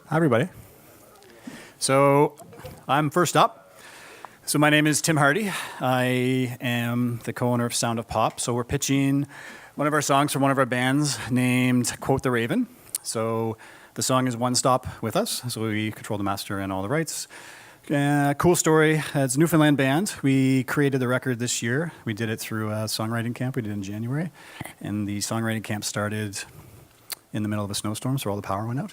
Hi, everybody. So I'm first up. So my name is Tim Hardy. I am the co-owner of Sound of Pop. So we're pitching one of our songs from one of our bands named Quote the Raven. So the song is One Stop With Us. So we control the master and all the rights. Cool story. It's a Newfoundland band. We created the record this year. We did it through a songwriting camp we did in January. And the songwriting camp started in the middle of a snowstorm, so all the power went out.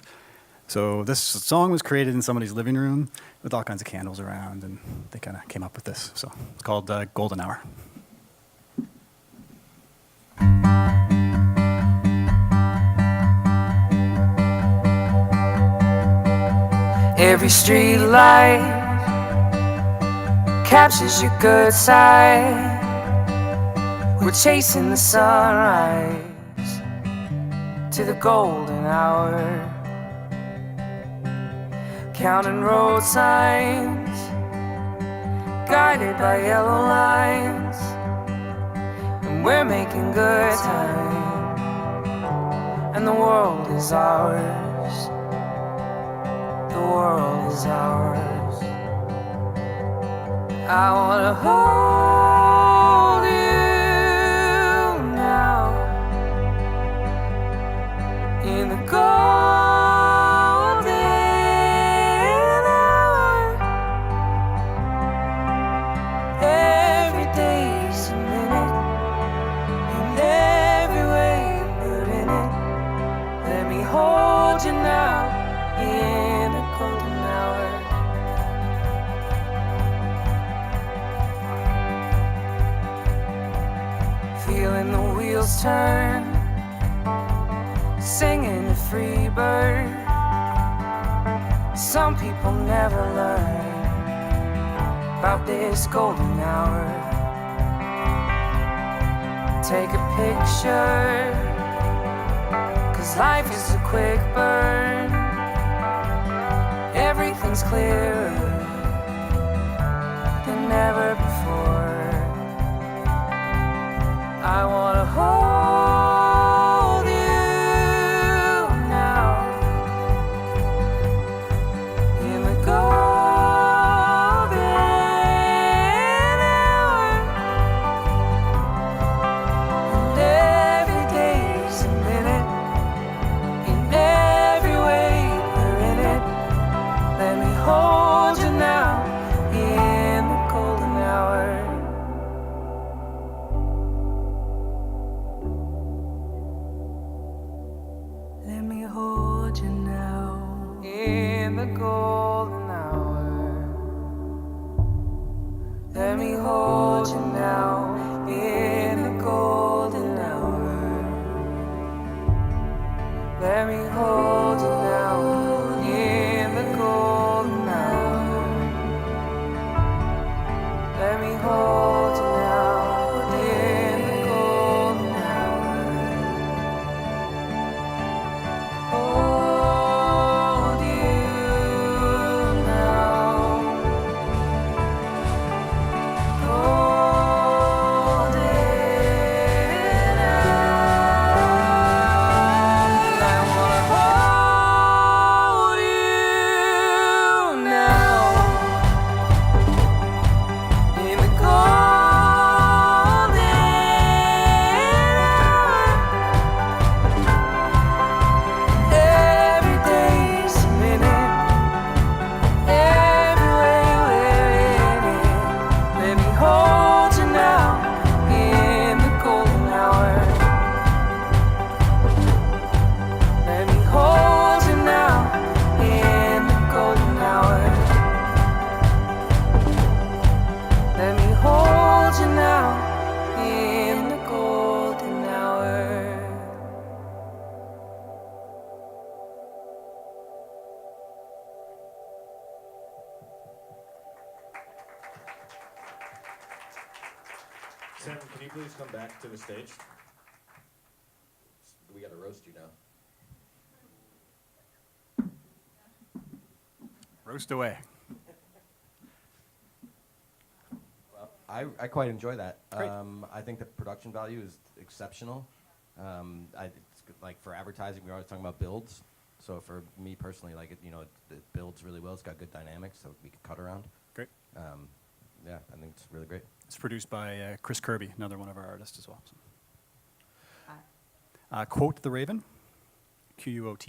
So this song was created in somebody's living room with all kinds of candles around, and they kind of came up with this. So it's called Golden Hour. Every street light captures your good side. We're chasing the sunrise to the golden hour, counting road signs, guided by yellow lines, and we're making good time, and the world is ours. The world is ours. I wanna hold you now in the golden hour. Every day's a minute, in every way you put in it. Let me hold you now in the golden hour. Feeling the wheels turn, singing the free bird. Some people never learn about this golden hour. Take a picture, 'cause life is a quick burn. Everything's clearer than ever before. I wanna hold you now in the golden hour. And every day's a minute, in every way we're in it. Let me hold you now in the golden hour. Let me hold you now in the golden hour. Let me hold you now in the golden hour. Let me hold you now in the golden hour. Let me hold you now in the golden hour. Hold you now. Golden hour. I wanna hold you now in the golden hour. Every day's a minute, every way we're in it. Let me hold you now in the golden hour. Let me hold you now in the golden hour. Let me hold you now in the golden hour. Sam, can you please come back to the stage? We gotta roast you now. Roast away. Well, I quite enjoy that. Great. I think the production value is exceptional. It's like for advertising, we're always talking about builds. So for me personally, like it builds really well. It's got good dynamics, so we can cut around. Great. Yeah, I think it's really great. It's produced by Chris Kirby, another one of our artists as well. So. Hi. Quote the Raven, Quote.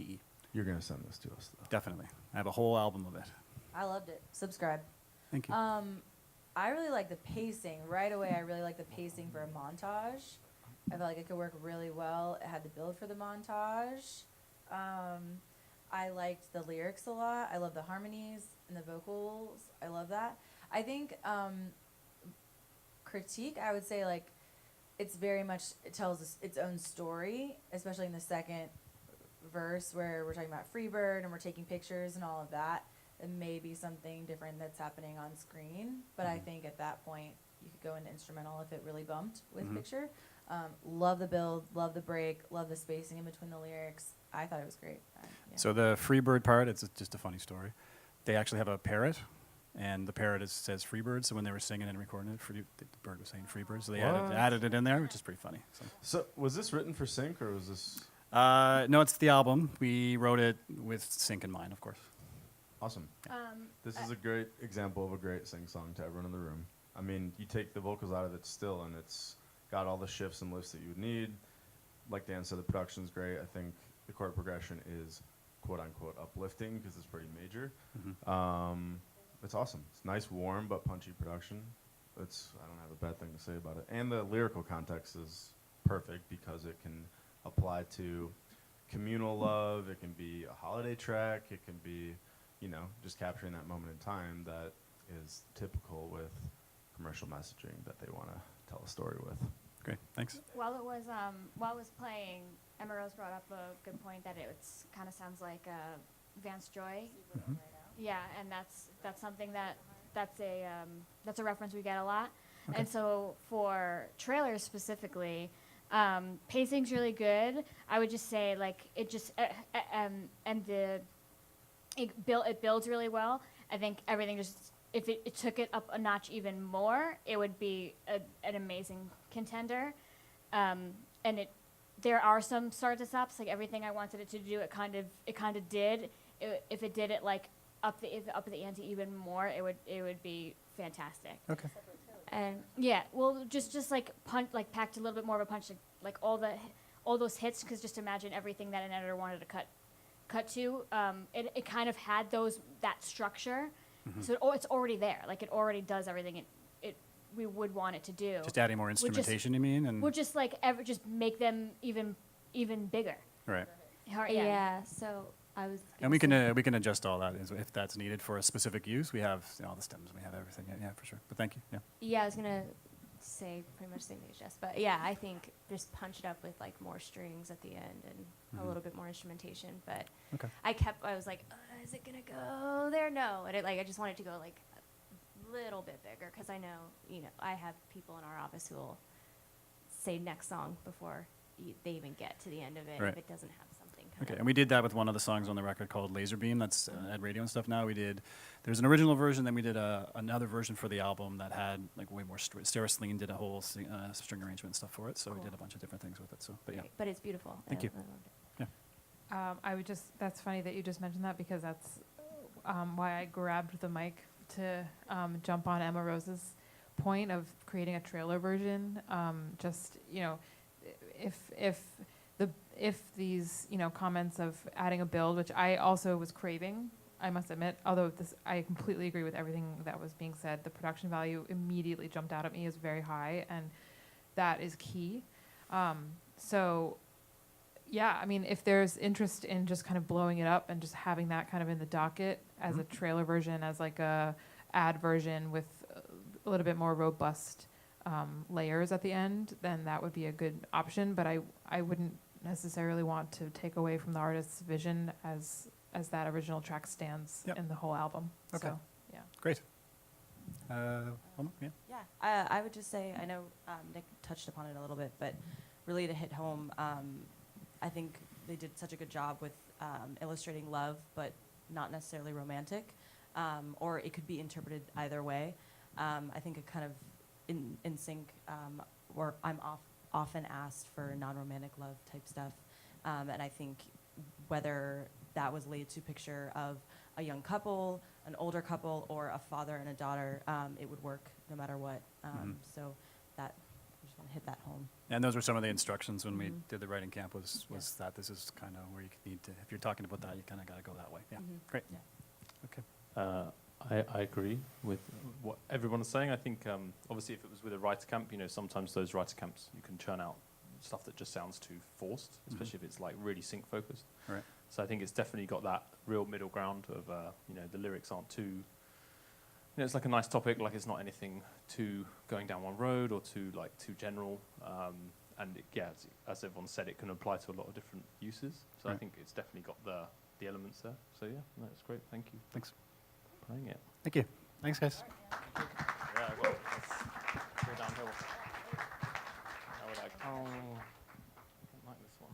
You're going to send this to us, though. Definitely. I have a whole album of it. I loved it. Subscribe. Thank you. I really like the pacing. Right away, I really like the pacing for a montage. I felt like it could work really well. It had the build for the montage. I liked the lyrics a lot. I love the harmonies and the vocals. I love that. I think critique, I would say, like, it's very much, it tells its own story, especially in the second verse where we're talking about Freebird and we're taking pictures and all of that. It may be something different that's happening on screen, but I think at that point you could go into instrumental if it really bumped with picture. Love the build, love the break, love the spacing in between the lyrics. I thought it was great. Yeah. So the Freebird part, it's just a funny story. They actually have a parrot, and the parrot says Freebird, so when they were singing and recording it, the bird was saying Freebird, so they added it in there, which is pretty funny. So was this written for Sync, or was this... No, it's the album. We wrote it with Sync in mind, of course. Awesome. This is a great example of a great Sync song to everyone in the room. I mean, you take the vocals out of it still, and it's got all the shifts and lifts that you would need. Like Dan said, the production's great. I think the chord progression is quote-unquote uplifting because it's pretty major. It's awesome. It's nice, warm, but punchy production. I don't have a bad thing to say about it. And the lyrical context is perfect because it can apply to communal love. It can be a holiday track. It can be, just capturing that moment in time that is typical with commercial messaging that they want to tell a story with. Great, thanks. While it was playing, Emma Rose brought up a good point that it kind of sounds like Vance Joy. Yeah, and that's something that's a reference we get a lot. Okay. And so for trailers specifically, pacing's really good. I would just say like it just it builds really well. I think everything just if it took it up a notch even more, it would be an amazing contender. And there are some start to stops, like everything I wanted it to do, it kind of did. If it did it like up the ante even more, it would be fantastic. Okay. And yeah, well, just like packed a little bit more of a punch, like all those hits, because just imagine everything that an editor wanted to cut to. It kind of had that structure, so it's already there. Like it already does everything we would want it to do. Just adding more instrumentation, you mean? And we'll just just make them even bigger. right. Yeah. So I was. And we can adjust all that if that's needed for a specific use. We have all the stems, we have everything. Yeah, for sure. But thank you. Yeah. Yeah, I was gonna say pretty much the same thing as Jess, but yeah, I think just punch it up with like more strings at the end and a little bit more instrumentation. But Okay. I was like, is it gonna go there? No, and I just wanted to go like a little bit bigger because I know I have people in our office who will say next song before they even get to the end of it Right. if it doesn't have something. Okay, and we did that with one of the songs on the record called Laser Beam. That's at radio and stuff now. There's an original version, then we did another version for the album that had like way more. Sarah Slean did a whole string arrangement stuff for it, so we Cool. did a bunch of different things with it. So, but yeah, But it's beautiful. Thank you. I loved it. That's funny that you just mentioned that because that's why I grabbed the mic to jump on Emma Rose's point of creating a trailer version. If these comments of adding a build, which I also was craving, I must admit, although I completely agree with everything that was being said. The production value immediately jumped out at me as very high, and that is key. Yeah, I mean, if there's interest in just kind of blowing it up and just having that kind of in the docket as a trailer version, as like a ad version with a little bit more robust layers at the end, then that would be a good option. But I wouldn't necessarily want to take away from the artist's vision as that original track stands Yep. in the whole album. Okay. So, yeah. great. One more? Yeah. Yeah, I would just say, I know Nick touched upon it a little bit, but really to hit home, I think they did such a good job with illustrating love, but not necessarily romantic, or it could be interpreted either way. I think it kind of, in sync, where I'm often asked for non-romantic love type stuff, and I think whether that was laid to a picture of a young couple, an older couple, or a father and a daughter, it would work no matter what. So that, I just want to hit that home. And those were some of the instructions when we did the writing camp was that this is kind of where you need to, if you're talking about that, you kind of got to go that way. Yeah, great. Yeah. Okay. I agree with what everyone is saying. I think obviously if it was with a writer camp, sometimes those writer camps you can churn out stuff that just sounds too forced, especially if it's like really sync focused. Right. So I think it's definitely got that real middle ground of the lyrics aren't too. It's like a nice topic, like it's not anything too going down one road or too general. And as everyone said, it can apply to a lot of different uses. So I think it's definitely got the elements there. So yeah, no, it's great. Thank you. Thanks. For playing it. Thank you. Thanks, guys. Yeah, well, let's go downhill. I would like, I don't like this one.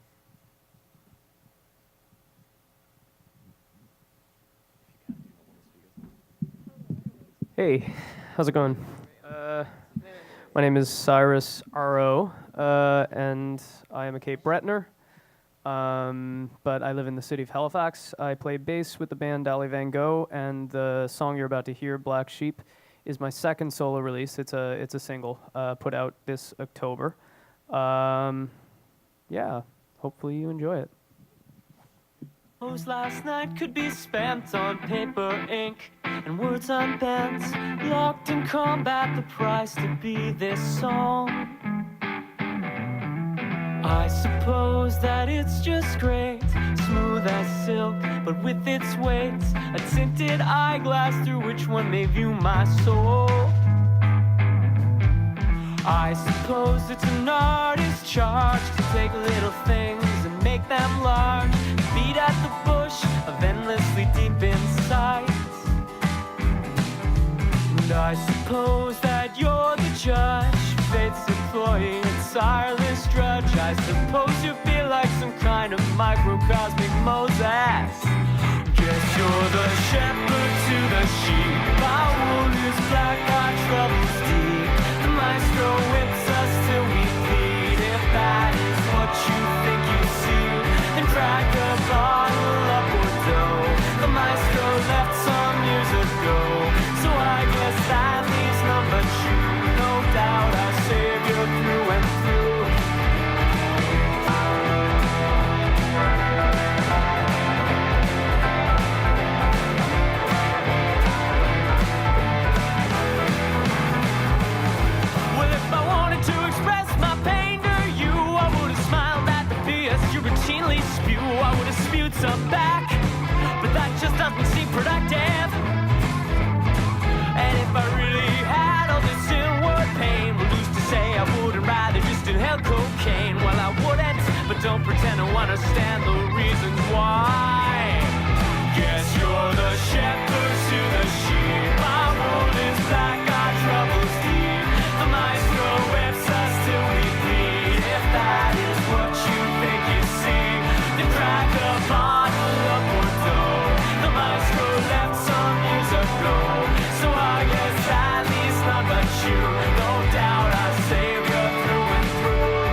Hey, how's it going? My name is Cyrus R.O., and I am a Cape Brettoner, but I live in the city of Halifax. I play bass with the band Dali Van Gogh, and the song you're about to hear, Black Sheep, is my second solo release. It's a single put out this October. Yeah, hopefully you enjoy it. Last night could be spent on paper, ink, and words on pens, locked in combat, the price to be this song. I suppose that it's just great, smooth as silk, but with its weight, a tinted eyeglass through which one may view my soul. I suppose it's an artist's charge to take little things and make them large, beat at the bush of endlessly deep insight. And I suppose that you're the judge, fate's employee and tireless drudge. I suppose you feel like some kind of microcosmic Moses. Guess you're the shepherd to the sheep. Our wool is black, our troubles deep. The maestro whips us till we bleed. If that is what you think you see, then crack a bottle of Bordeaux. The maestro left some years ago, so I guess that leaves none but you. No doubt our savior through and through. Well, if I wanted to express my pain to you, I would have smiled at the BS you routinely spew. I would have spewed some back, but that just doesn't seem productive. And if I really had all this inward pain, well, who's to say I wouldn't rather just inhale cocaine? Well, I wouldn't, but don't pretend to understand the reasons why. Guess you're the shepherd to the sheep. Our wool is black, our troubles deep. The maestro whips us till we bleed. If that is what you think you see, then crack a bottle of Bordeaux. The maestro left some years ago, so I guess that leaves none but you. No doubt our savior through and through.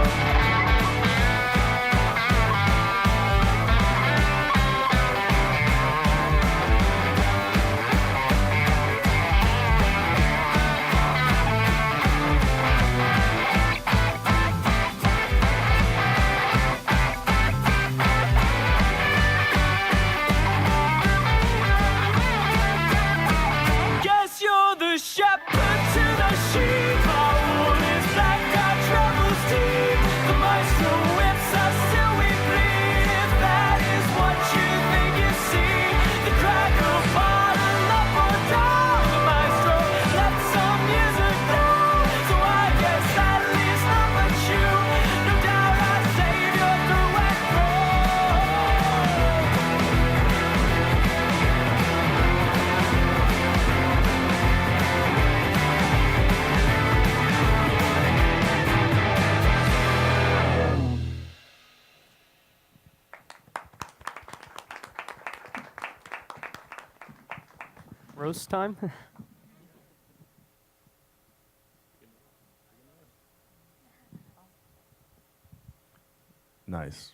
Guess you're the shepherd to the sheep. Our wool is black, our troubles deep. The maestro whips us till we bleed. If that is what you think you see, then crack a bottle of Bordeaux. The maestro left some years ago, so I guess that leaves none but you. No doubt our savior through and through. Roast time? Nice.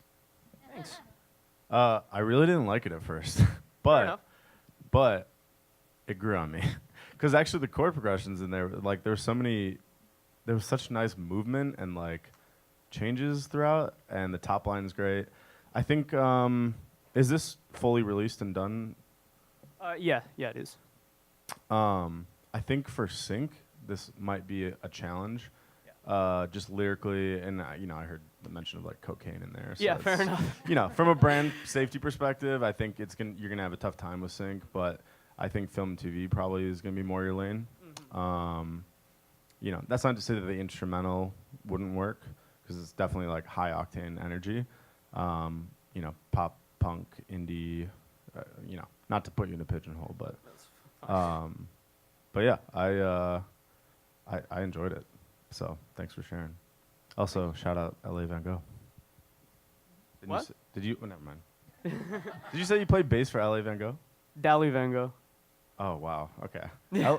Thanks. I really didn't like it at first, enough. but it grew on me. Because actually the chord progressions in there, like there was such nice movement and like changes throughout, and the top line is great. I think, is this fully released and done? Yeah, it is. I think for sync, this might be a challenge, just lyrically, and I heard the mention of like cocaine in there. So Yeah, fair enough. From a brand safety perspective, I think you're gonna have a tough time with sync, but I think film and TV probably is gonna be more your lane. That's not to say that the instrumental wouldn't work, because it's definitely like high octane energy. Pop, punk, indie, not to put you in a pigeonhole, but yeah, I enjoyed it. So thanks for sharing. Also, shout out LA Van Gogh. What? Did you? Oh, never mind. Did you say you played bass for LA Van Gogh? Dali Van Gogh. Oh wow. Okay.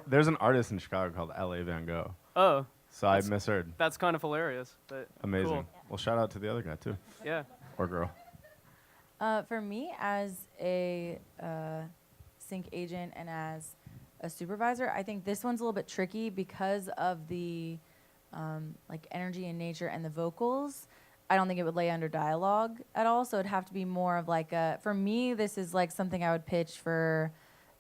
There's an artist in Chicago called LA Van Gogh. Oh. So I misheard. That's kind of hilarious. But Amazing. Cool. Well, shout out to the other guy too, Yeah. or girl. For me, as a sync agent and as a supervisor, I think this one's a little bit tricky because of the like energy and nature and the vocals. I don't think it would lay under dialogue at all, so it'd have to be more of like for me, this is like something I would pitch for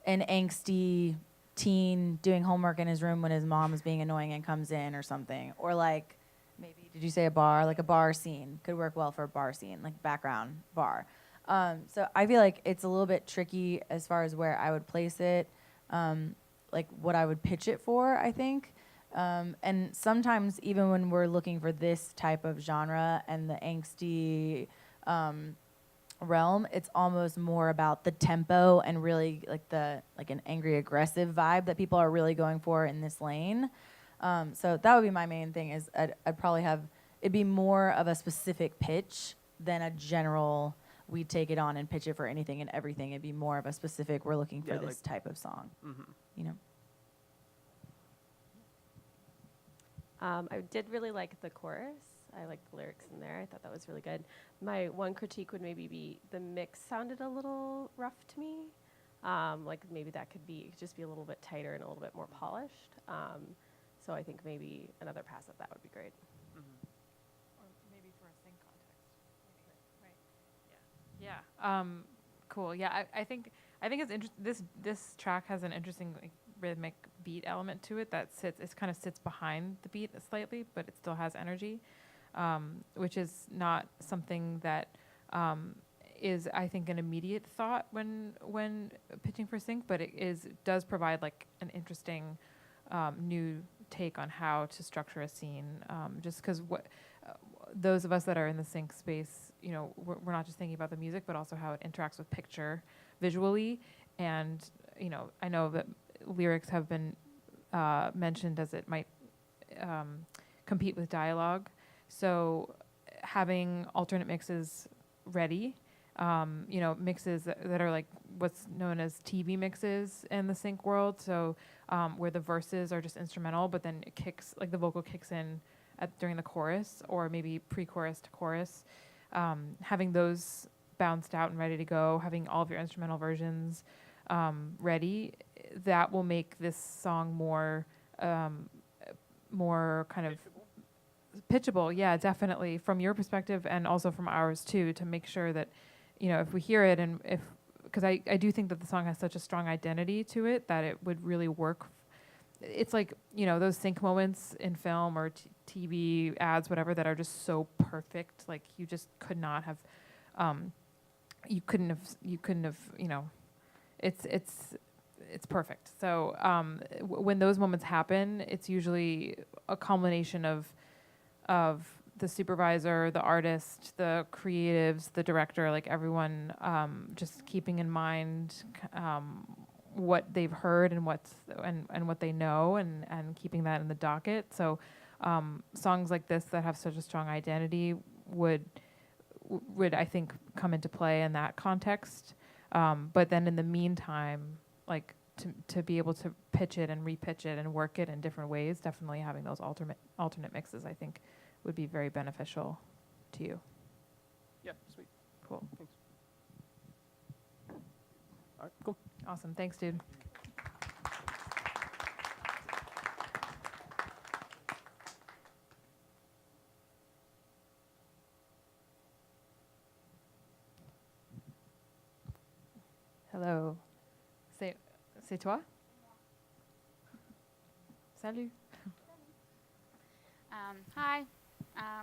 an angsty teen doing homework in his room when his mom is being annoying and comes in or something. Or like, maybe, did you say a bar? Like a bar scene could work well for a bar scene, like background bar. So I feel like it's a little bit tricky as far as where I would place it, like what I would pitch it for, I think. And sometimes even when we're looking for this type of genre and the angsty realm, it's almost more about the tempo and really like an angry aggressive vibe that people are really going for in this lane. So that would be my main thing is I'd probably it'd be more of a specific pitch than a general, we take it on and pitch it for anything and everything. It'd be more of a specific, we're looking for this type of song, I did really like the chorus. I liked the lyrics in there. I thought that was really good. My one critique would maybe be the mix sounded a little rough to me. Like maybe that could just be a little bit tighter and a little bit more polished. So I think maybe another pass at that would be great. Or maybe for a sync context. Right. Yeah. Cool. Yeah. I think it's interesting. This track has an interesting rhythmic beat element to it that kind of sits behind the beat slightly, but it still has energy, which is not something that is, I think, an immediate thought when pitching for sync, but it does provide like an interesting new take on how to structure a scene. Just because those of us that are in the sync space, we're not just thinking about the music, but also how it interacts with picture visually. And I know that lyrics have been mentioned as it might compete with dialogue. So having alternate mixes ready, mixes that are like what's known as TV mixes in the sync world. So where the verses are just instrumental, but then the vocal kicks in during the chorus, or maybe pre-chorus to chorus. Having those bounced out and ready to go, having all of your instrumental versions ready, that will make this song more kind of pitchable. Yeah, definitely, from your perspective and also from ours too, to make sure that if we hear it, and because I do think that the song has such a strong identity to it that it would really work. It's like those sync moments in film or TV ads, whatever, that are just so perfect. Like you just could not have, you couldn't have. It's perfect. So when those moments happen, it's usually a culmination of the supervisor, the artist, the creatives, the director, like everyone just keeping in mind what they've heard and what they know, and keeping that in the docket. So songs like this that have such a strong identity would I think come into play in that context. But then in the meantime, like to be able to pitch it and repitch it and work it in different ways, definitely having those alternate mixes, I think, would be very beneficial to you. Yeah, sweet. Cool. Thanks. Awesome. Thanks, dude. Hello. C'est toi? Salut. Hi.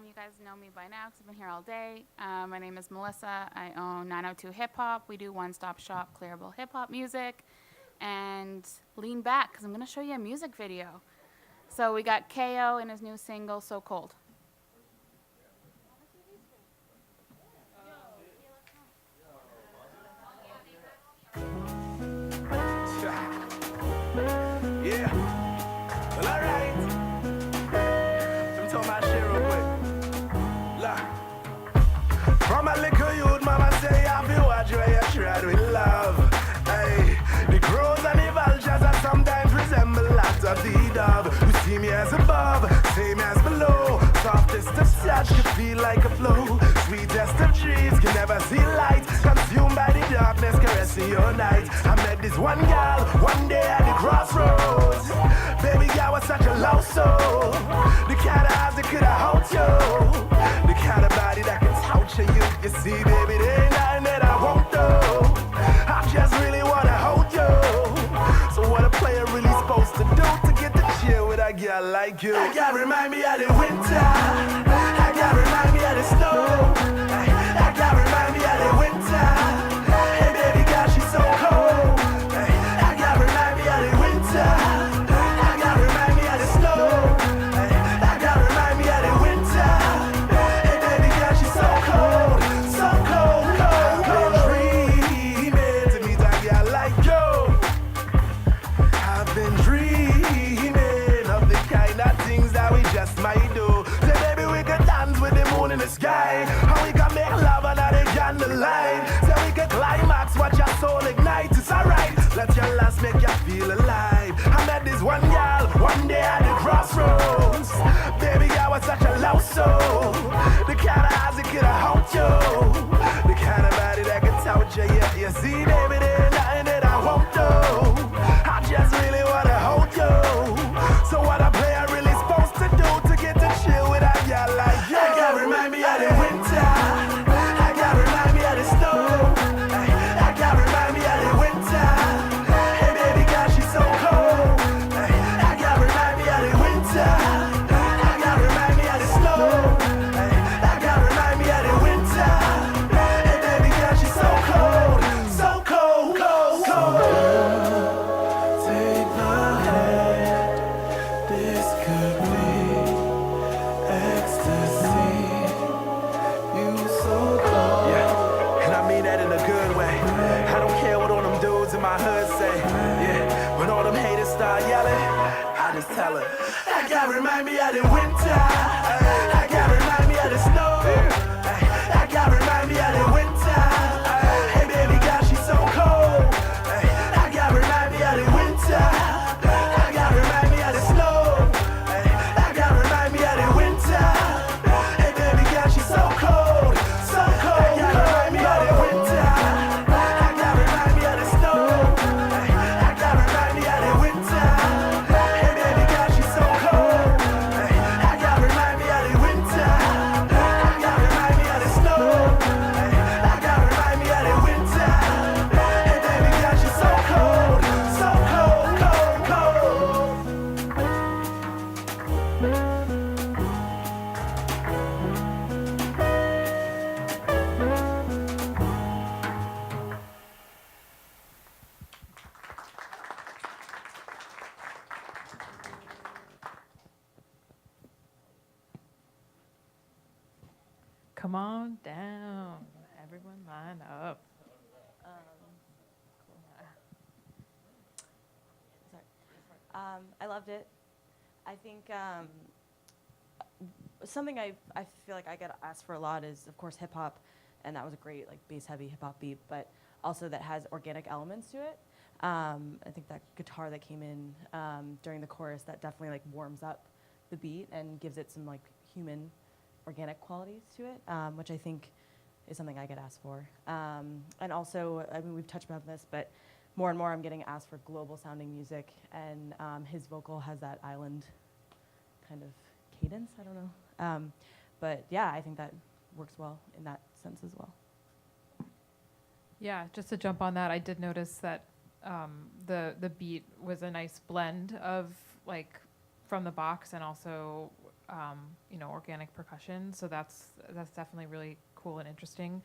You guys know me by now because I've been here all day. My name is Melissa. I own 902 Hip Hop. We do one-stop shop clearable hip hop music. And lean back because I'm going to show you a music video. So we got KO in his new single, So Cold. Yeah. Well, alright. Let me talk my shit real quick. Look. From a little youth, mama say, I feel what you tried with love. Hey, the crows and the vultures that sometimes resemble lots of the dove. Who see me as above, same as below. Softest of such can feel like a flow. Sweetest of trees can never see light. Consumed by the darkness, caressing your night. I met this one girl one day at the crossroads. Baby girl was such a low soul. The kind of eyes that could have hold you. The kind of body that can touch you. You see, baby, there ain't nothing that I won't do. I just really wanna hold you. So what a player really supposed to do to get the chill with a girl like you? That girl remind me of the winter. That girl remind me of the snow. That girl remind me of the winter. Hey baby girl, she's so cold. That girl remind me of the winter. That girl remind me of the snow. That girl remind me of the winter. Hey baby girl, she's so cold. So cold, cold, cold. Dreaming to meet a girl like you. I've been dreaming of the kind of things that we just might do. Say baby we could dance with the moon in the sky. And we can make love under the candlelight. Say we could climax, watch your soul ignite. It's alright, let your last make you feel alive. I met this one girl one day at the crossroads. Baby girl was such a low soul. The kind of eyes that could have helped you. The kind of body that could touch you. Yeah, you see baby there ain't nothing that I won't do. I just really wanna hold you. So what a player really supposed to do to get to chill with a girl like you? That girl remind me of the winter. That girl remind me of the snow. That girl remind me of the winter. Hey baby girl, she's so cold. That girl remind me of the winter. That girl remind me of the snow. That girl remind me of the winter. Hey baby girl, she's so cold. So cold, cold, cold. Take my hand, this could be ecstasy. You so cold. Yeah, and I mean that in a good way. I don't care what all them dudes in my hood say. Yeah, when all them haters start yelling, I just tell her, that guy remind me of the winter. That guy remind me of the snow. That guy remind me of the winter. Hey baby girl, she's so cold. That guy remind me of the winter. That guy remind me of the snow. That guy remind me of the winter. Hey baby girl, she's so cold. So cold. That guy remind me of the winter. That guy remind me of the snow. That guy remind me of the winter. Hey baby girl, she's so cold. That guy remind me of the winter. That guy remind me of the snow. That guy remind me of the winter. Hey baby girl, she's so cold. So cold, cold, cold. Come on down. Everyone line up. I loved it. I think something I feel like I get asked for a lot is, of course, hip hop, and that was a great like bass heavy hip hop beat, but also that has organic elements to it. I think that guitar that came in during the chorus, that definitely like warms up the beat and gives it some like human, organic qualities to it, which I think is something I get asked for. And also, I mean, we've touched upon this, but more and more I'm getting asked for global sounding music, and his vocal has that island kind of cadence. I don't know. But yeah, I think that works well in that sense as well. Yeah, just to jump on that, I did notice that the beat was a nice blend of like from the box and also organic percussion. So that's definitely really cool and interesting.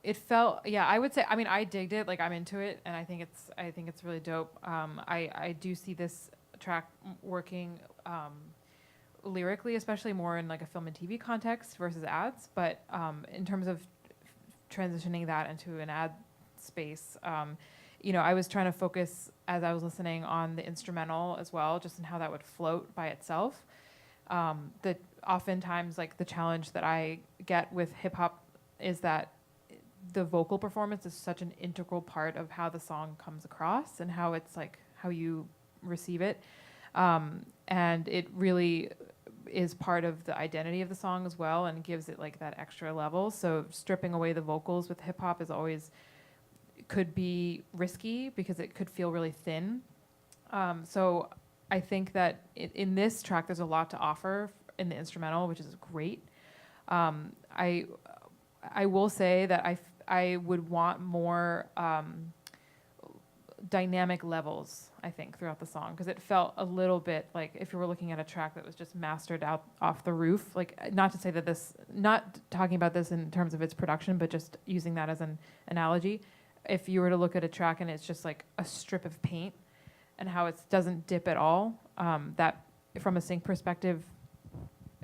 It felt, yeah, I would say, I mean, I digged it, like I'm into it, and I think it's really dope. I do see this track working lyrically, especially more in like a film and TV context versus ads. But in terms of transitioning that into an ad space, I was trying to focus as I was listening on the instrumental as well, just in how that would float by itself. That oftentimes, like the challenge that I get with hip hop is that the vocal performance is such an integral part of how the song comes across and how it's like how you receive it. And it really is part of the identity of the song as well and gives it like that extra level. So stripping away the vocals with hip hop is always could be risky because it could feel really thin. So I think that in this track, there's a lot to offer in the instrumental, which is great. I will say that I would want more dynamic levels, I think, throughout the song, because it felt a little bit like if you were looking at a track that was just mastered out off the roof. Like, not to say that not talking about this in terms of its production, but just using that as an analogy. If you were to look at a track and it's just like a strip of paint and how it doesn't dip at all, that from a sync perspective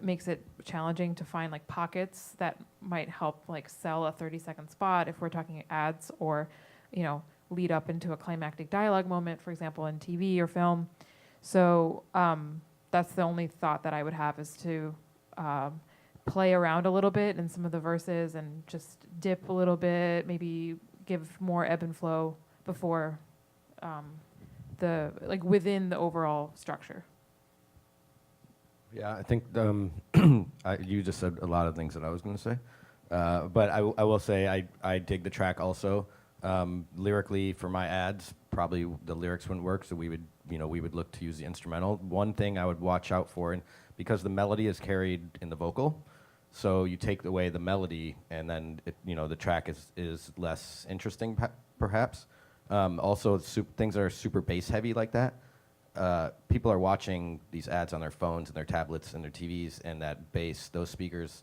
makes it challenging to find like pockets that might help like sell a 30-second spot if we're talking ads or, lead up into a climactic dialogue moment, for example, in TV or film. So that's the only thought that I would have, is to play around a little bit in some of the verses and just dip a little bit, maybe give more ebb and flow before within the overall structure. Yeah, I think you just said a lot of things that I was going to say. But I will say I dig the track also. Lyrically, for my ads, probably the lyrics wouldn't work, so we would look to use the instrumental. One thing I would watch out for, and because the melody is carried in the vocal, so you take away the melody, and then the track is less interesting, perhaps. Also, things that are super bass heavy like that. People are watching these ads on their phones and their tablets and their TVs, and that bass, those speakers,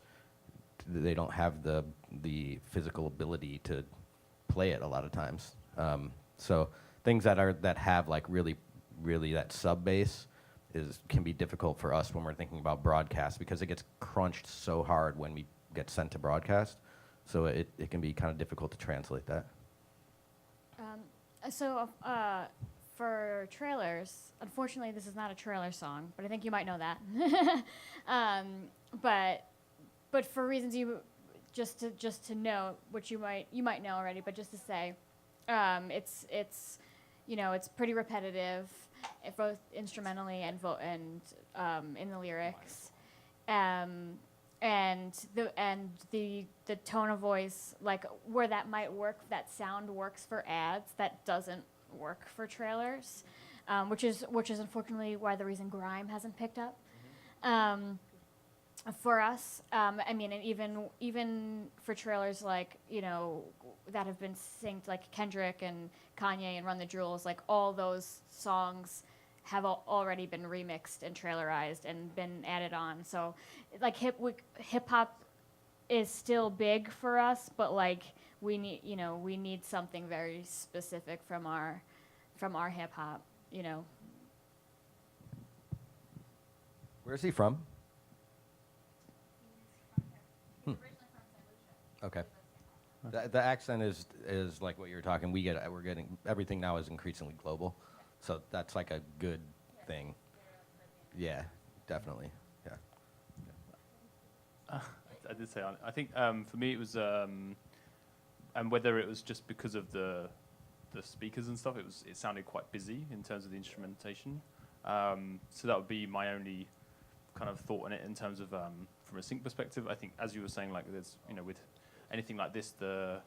they don't have the physical ability to play it a lot of times. So things that have like really that sub bass can be difficult for us when we're thinking about broadcast, because it gets crunched so hard when we get sent to broadcast. So it can be kind of difficult to translate that. For trailers, unfortunately, this is not a trailer song, but I think you might know that. But for reasons just to know, which you might know already, but just to say, it's pretty repetitive, both instrumentally and in the lyrics, and the tone of voice, like where that might work, that sound works for ads, that doesn't work for trailers, which is unfortunately why the reason grime hasn't picked up. For us, and even for trailers like that have been synced, like Kendrick and Kanye and Run the Jewels, like all those songs have already been remixed and trailerized and been added on. So like hip hop is still big for us, but like we need something very specific from our hip hop. Where's he from? Okay. The accent is like what you're talking. We're getting everything now is increasingly global, so that's like a good thing. Yeah, definitely. Yeah. I did say I think for me it was and whether it was just because of the speakers and stuff, it sounded quite busy in terms of the instrumentation. So that would be my only kind of thought on it in terms of from a sync perspective. I think, as you were saying, like there's with anything like this, the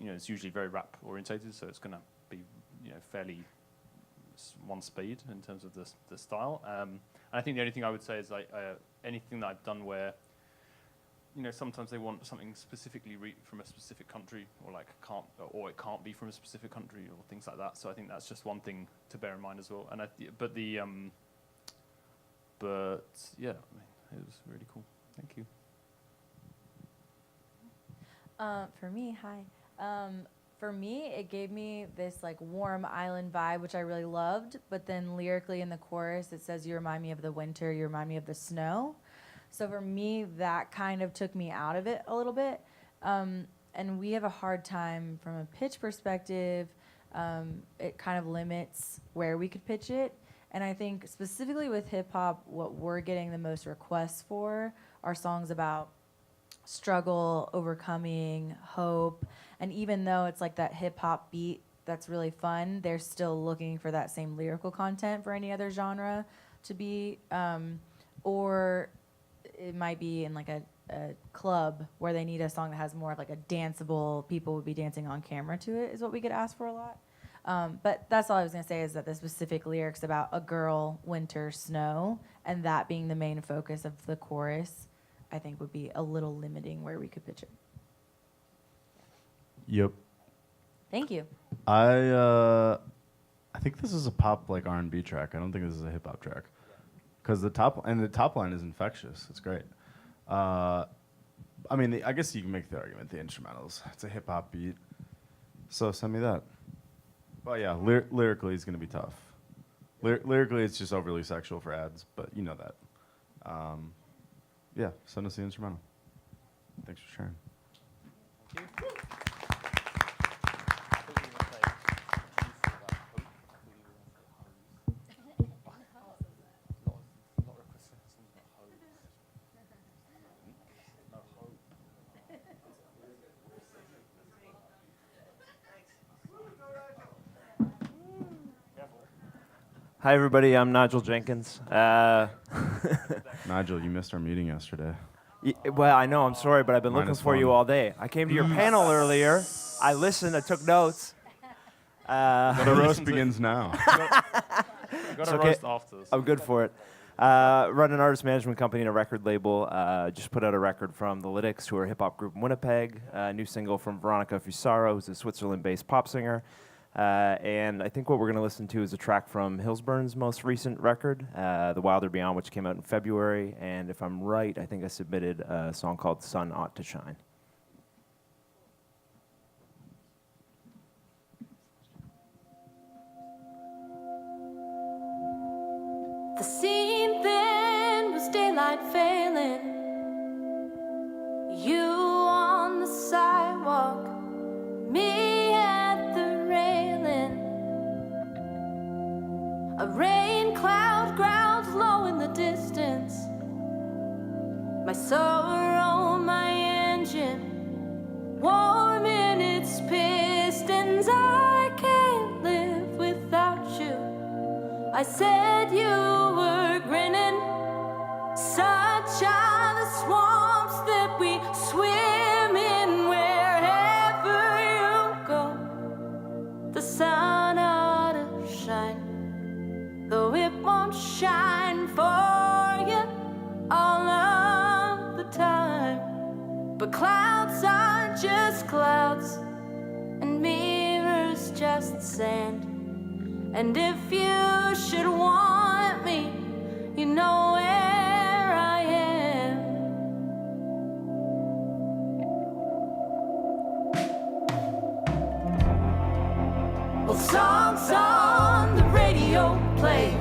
it's usually very rap orientated, so it's going to be, fairly one speed in terms of the style. And I think the only thing I would say is like anything that I've done where, sometimes they want something specifically from a specific country, or like it can't be from a specific country, or things like that. So I think that's just one thing to bear in mind as well. And but yeah, it was really cool. Thank you. For me, hi. For me, it gave me this like warm island vibe, which I really loved. But then lyrically in the chorus, it says, "You remind me of the winter, you remind me of the snow." So for me, that kind of took me out of it a little bit. And we have a hard time from a pitch perspective. It kind of limits where we could pitch it. And I think specifically with hip hop, what we're getting the most requests for are songs about struggle, overcoming, hope. And even though it's like that hip hop beat that's really fun, they're still looking for that same lyrical content for any other genre to be, or it might be in like a club where they need a song that has more of like a danceable, people would be dancing on camera to it, is what we get asked for a lot. But that's all I was gonna say, is that the specific lyrics about a girl, winter, snow, and that being the main focus of the chorus, I think would be a little limiting where we could pitch it. Yep. Thank you. I think this is a pop like R&B track. I don't think this is a hip hop track, because the top line is infectious. It's great. I mean, I guess you can make the argument the instrumentals. It's a hip hop beat, so send me that. But yeah, lyrically it's gonna be tough. Lyrically, it's just overly sexual for ads, but you know that. Yeah, send us the instrumental. Thanks for sharing. Thank you. Hi, everybody. I'm Nigel Jenkins. Nigel, you missed our meeting yesterday. Well, I know. I'm sorry, but I've been looking Minus for you one. all day. I came to your panel earlier. I listened. I took notes. The roast begins now. Got a roast after. I'm good for it. Run an artist management company and a record label. Just put out a record from the Lytics, who are a hip-hop group in Winnipeg. A new single from Veronica Fusaro, who's a Switzerland-based pop singer. And I think what we're going to listen to is a track from Hillsburn's most recent record, The Wilder Beyond, which came out in February. And if I'm right, I think I submitted a song called Sun Ought to Shine. The scene then was daylight failing. You on the sidewalk, me at the railing. A rain cloud growls low in the distance. My sorrow, my engine, warm in its pistons. I can't live without you. I said you were grinning. Such are the swamps that we swim in. Wherever you go, the sun ought to shine, though it won't shine for you all of the time. But clouds are just clouds, and mirrors just sand. And if you should want me, you know where I am. Well, songs on the radio play.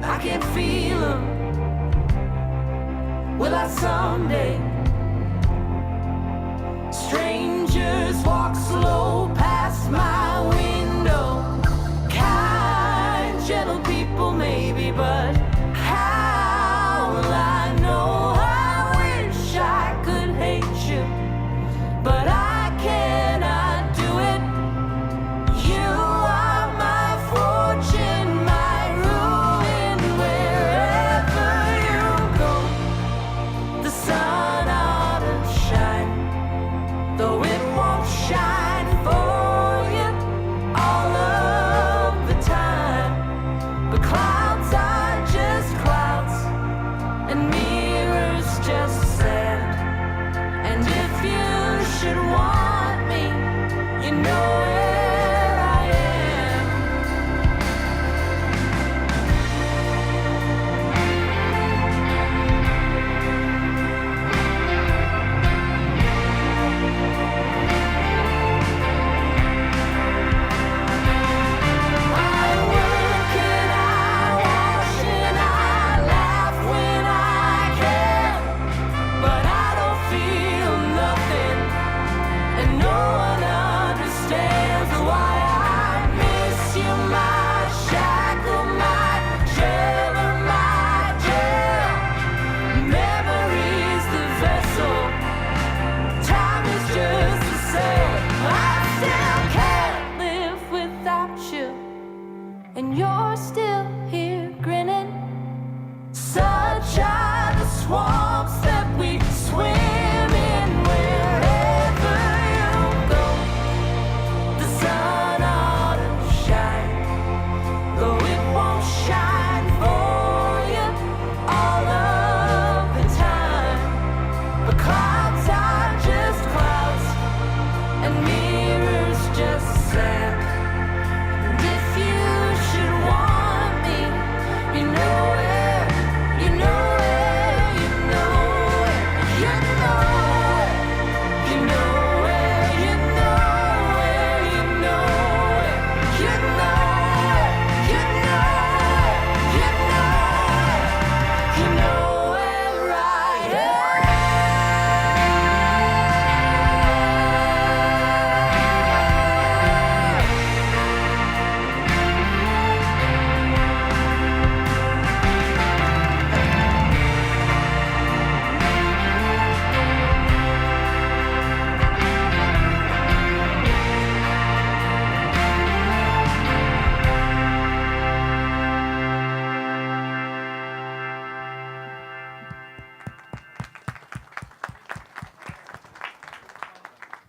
I can feel them. Will I someday? Strangers walk slow past my window. Kind, gentle people maybe, but how will I know? I wish I could hate you, but I cannot do it. You are my fortune, my ruin. Wherever you go, the sun ought to shine.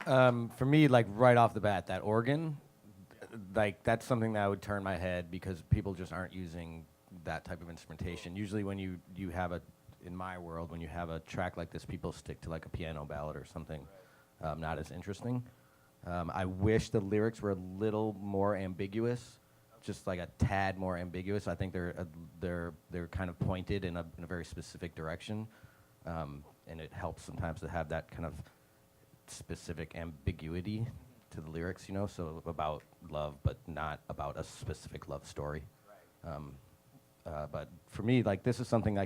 For me, like right off the bat, that organ, like that's something that would turn my head because people just aren't using that type of instrumentation. Usually when you have in my world, when you have a track like this, people stick to like a piano ballad or something not as interesting. I wish the lyrics were a little more ambiguous, just like a tad more ambiguous. I think they're kind of pointed in a very specific direction, and it helps sometimes to have that kind of specific ambiguity to the lyrics, you know, so about love, but not about a specific love story. But for me, like this is something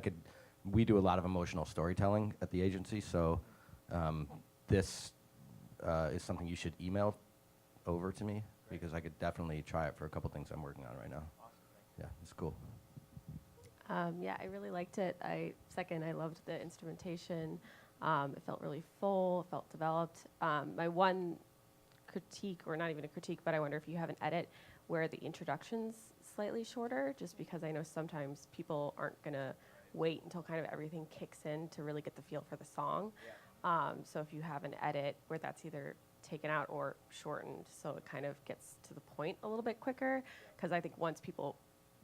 we do a lot of emotional storytelling at the agency, so this is something you should email over to me because I could definitely try it for a couple things I'm working on right now. Yeah, it's cool. Yeah, I really liked it. I loved the instrumentation. It felt really full, it felt developed. My one critique, or not even a critique, but I wonder if you have an edit where the introduction's slightly shorter, just because I know sometimes people aren't going to wait until kind of everything kicks in to really get the feel for the song. So if you have an edit where that's either taken out or shortened so it kind of gets to the point a little bit quicker, because I think once people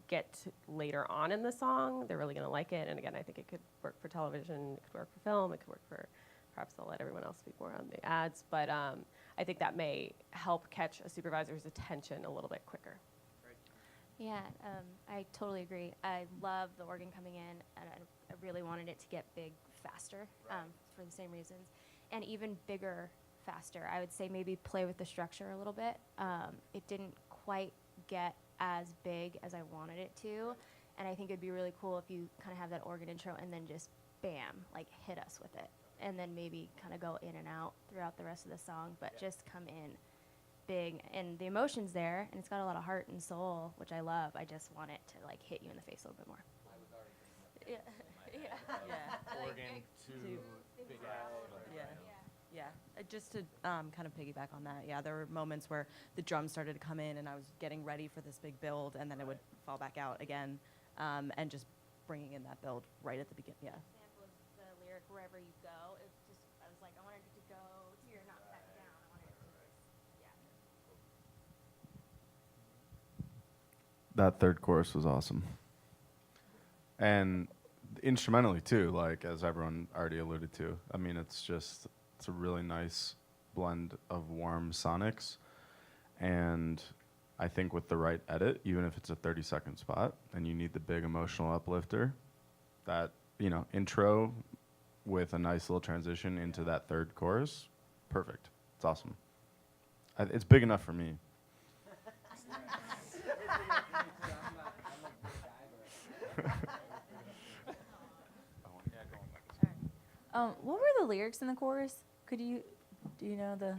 get to later on in the song, they're really going to like it. And again, I think it could work for television, it could work for film, it could work for, perhaps I'll let everyone else speak more on the ads, but I think that may help catch a supervisor's attention a little bit quicker. Yeah, I totally agree. I love the organ coming in, and I really wanted it to get big faster for the same reasons, and even bigger faster. I would say maybe play with the structure a little bit. It didn't quite get as big as I wanted it to, and I think it'd be really cool if you kind of have that organ intro and then just bam, like hit us with it, and then maybe kind of go in and out throughout the rest of the song, but just come in big, and the emotion's there, and it's got a lot of heart and soul, which I love. I just want it to like hit you in the face a little bit more. Organ too big. Yeah. Just to kind of piggyback on that, yeah, there were moments where the drums started to come in and I was getting ready for this big build, and then it would fall back out again, and just bringing in that build right at the beginning. Yeah. Example of the lyric "Wherever You Go." It just, I was like, I wanted it to go here, not back down. I wanted it to just, yeah. That third chorus was awesome. And instrumentally too, like as everyone already alluded to. I mean, it's a really nice blend of warm sonics. And I think with the right edit, even if it's a 30-second spot and you need the big emotional uplifter, that, you know, intro with a nice little transition into that third chorus, perfect. It's awesome. It's big enough for me. What were the lyrics in the chorus? Do you know the?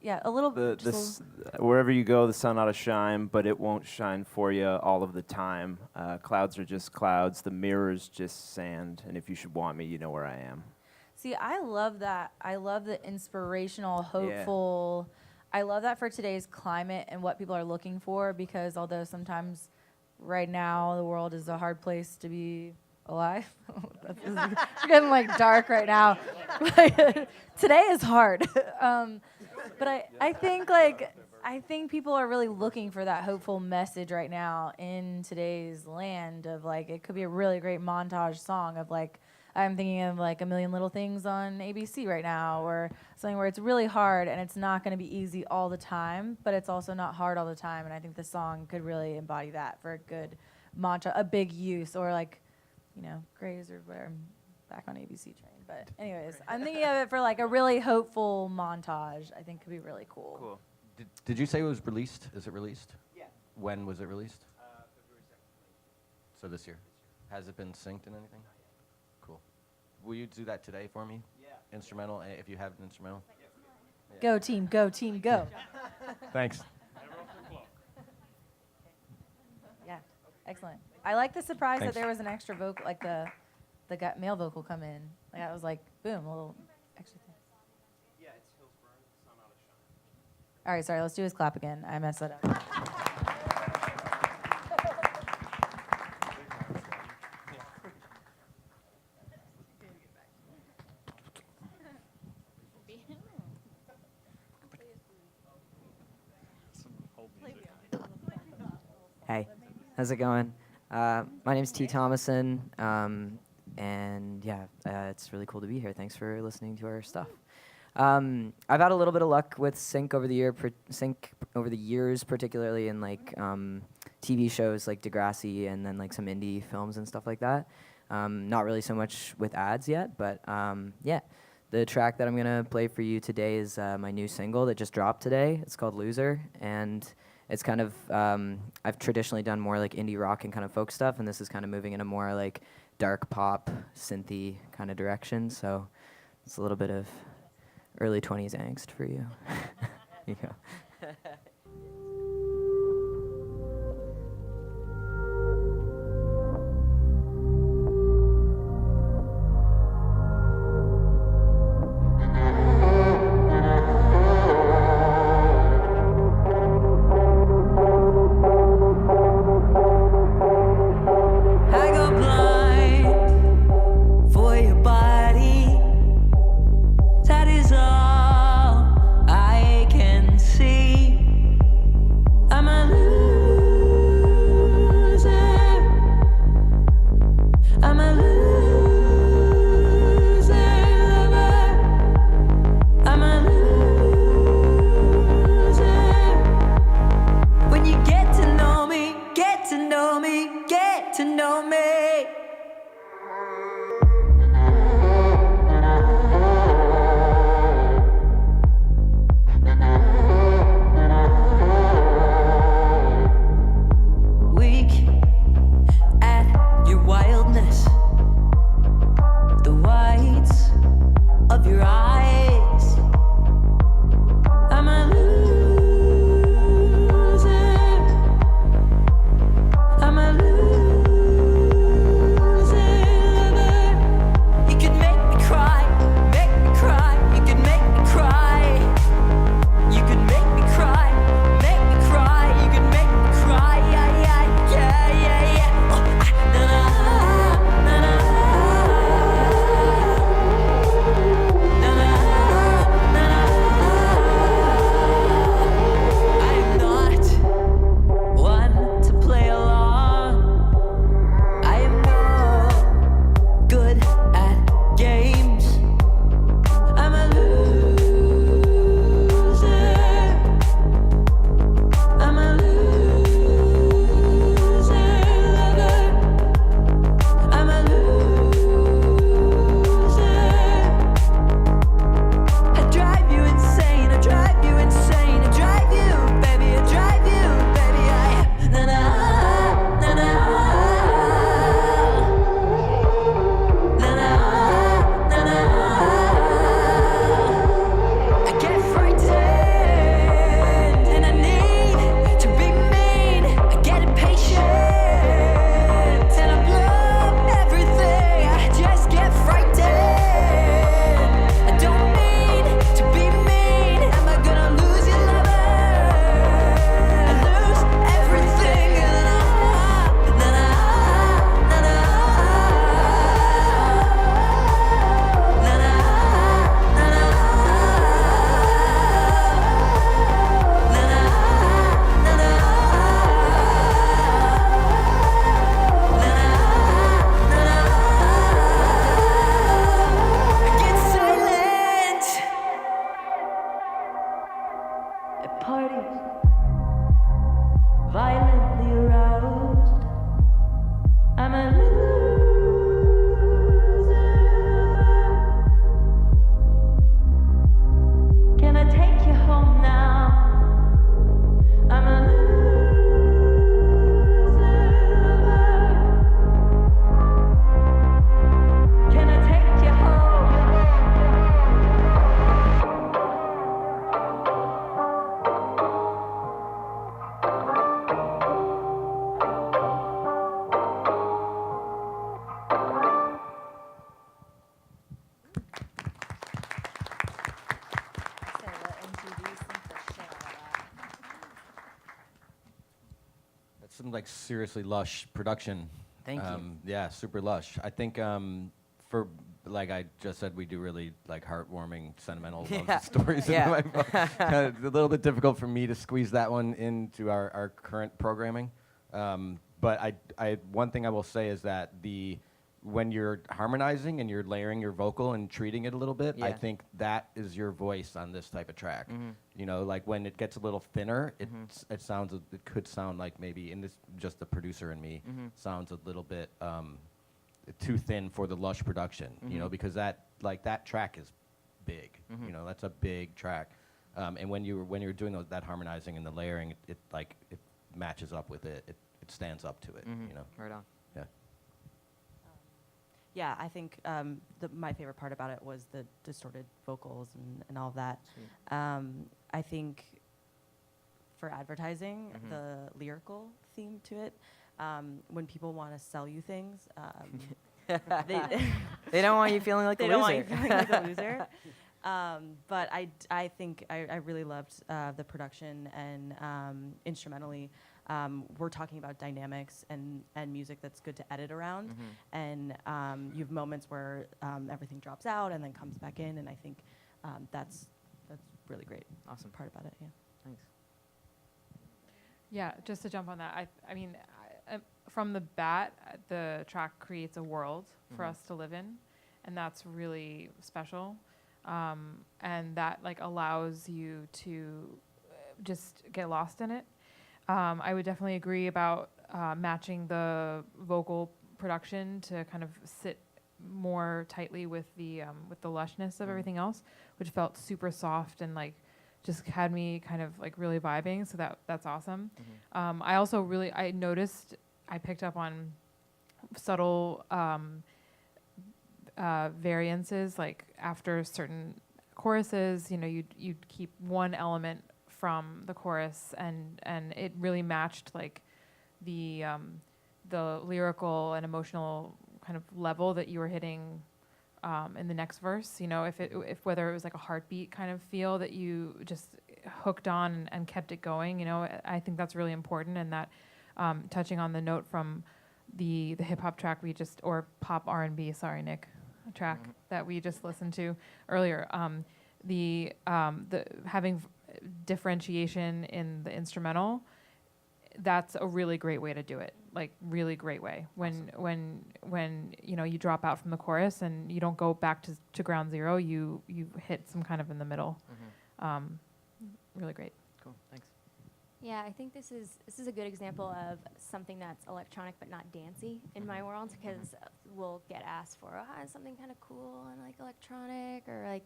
Yeah, a little. Wherever you go, the sun ought to shine, but it won't shine for you all of the time. Clouds are just clouds. The mirror's just sand. And if you should want me, you know where I am. See, I love that. I love the inspirational, hopeful. Yeah. I love that for today's climate and what people are looking for, because although sometimes right now the world is a hard place to be alive. It's getting like dark right now. Today is hard. But I think people are really looking for that hopeful message right now in today's land of like, it could be a really great montage song of like, I'm thinking of like A Million Little Things on ABC right now, or something where it's really hard and it's not going to be easy all the time, but it's also not hard all the time. And I think the song could really embody that for a good mantra, a big use, or like, you know, Grays or whatever. I'm back on ABC train. But anyways, I'm thinking of it for like a really hopeful montage. I think could be really cool. Cool. Did you say it was released? Is it released? Yeah. When was it released? February 2nd. So this year. Has it been synced in anything? Cool. Will you do that today for me? Yeah. Instrumental, if you have an instrumental? Yeah. Go team, go team, go. Thanks. Yeah, excellent. I like the surprise that there was an extra vocal, like the male vocal come in. Like I was like, boom, a little extra thing. Yeah, it's Hillsborough, sun ought to shine. All right, sorry, let's do his clap again. I messed that up. How's it going? My name's T. Thomason, and yeah, it's really cool to be here. Thanks for listening to our stuff. I've had a little bit of luck with sync over the years, particularly in like TV shows like Degrassi and then like some indie films and stuff like that. Not really so much with ads yet, but yeah. The track that I'm gonna play for you today is my new single that just dropped today. It's called Loser, and it's kind of, I've traditionally done more like indie rock and kind of folk stuff, and this is kind of moving in a more like dark pop, synthy kind of direction, so it's a little bit of early 20s angst for you. Here you go. I go blind for your body. That is all I can see. I'm a loser. I'm a loser lover. I'm a loser. When you get to know me, get to know me, get to know me. Weak at your wildness, the whites of your eyes. I'm a loser. I'm a loser lover. You could make me cry, make me cry. You could make me cry. You could make me cry, make me cry. You could make me cry, yeah, yeah, yeah, yeah, yeah. Oh, na na na na na na na. I'm not one to play along. I am no good at games. I'm a loser. I'm a loser lover. I'm a loser. I drive you insane. I drive you insane. I drive you, baby. I drive you, baby. Na na na na na na na na. I get frightened and I need to be mean. I get impatient and I blow everything. I just get frightened. I don't mean to be mean. Am I gonna lose your lover? I lose everything. Na na na na na. Na na na na. Get silent at parties, violently aroused. I'm a loser. Can I take you home now? I'm a loser. Can I take you home? That's some like seriously lush production. Thank you. Yeah, super lush. I think for like I just said, we do really like heartwarming, sentimental love stories. Yeah. In my book. Kinda a little bit difficult for me to squeeze that one into our current programming. But one thing I will say is that when you're harmonizing and you're layering your vocal and treating it a little bit, I Yeah. think that is your voice on this type of track. You know, like when it gets a little thinner, it could sound like maybe, and this just the producer and me, sounds a little bit too thin for the lush production. You know, because that track is big. You know, that's a big track. And when you're doing that harmonizing and the layering, it matches up with it. It stands up to it. You know. Right on. Yeah. Yeah, I think my favorite part about it was the distorted vocals and all of that. I think for advertising, the lyrical theme to it, when people want to sell you things, they don't want you feeling like a they loser. don't want you feeling like a loser. But I think I really loved the production and instrumentally. We're talking about dynamics and music that's good to edit around, and you have moments where everything drops out and then comes back in, and I think that's really great. Awesome part about it. Yeah. Thanks. Yeah, just to jump on that, I mean, from the bat, the track creates a world for us to live in, and that's really special, and that like allows you to just get lost in it. I would definitely agree about matching the vocal production to kind of sit more tightly with the lushness of everything else, which felt super soft and like just had me kind of like really vibing. So that's awesome. I also I noticed I picked up on subtle variances, like after certain choruses, you know, you'd keep one element from the chorus, and it really matched like the lyrical and emotional kind of level that you were hitting in the next verse. You know, if whether it was like a heartbeat kind of feel that you just hooked on and kept it going. You know, I think that's really important, and that touching on the note from the hip hop track or pop R&B, sorry Nick, track that we just listened to earlier. The having differentiation in the instrumental, that's a really great way to do it. Like really great way. When you know you drop out from the chorus and you don't go back to ground zero, you hit some kind of in the middle. Really great. Cool. Thanks. Yeah, I think this is a good example of something that's electronic but not dancey in my world, because we'll get asked for something kind of cool and like electronic or like,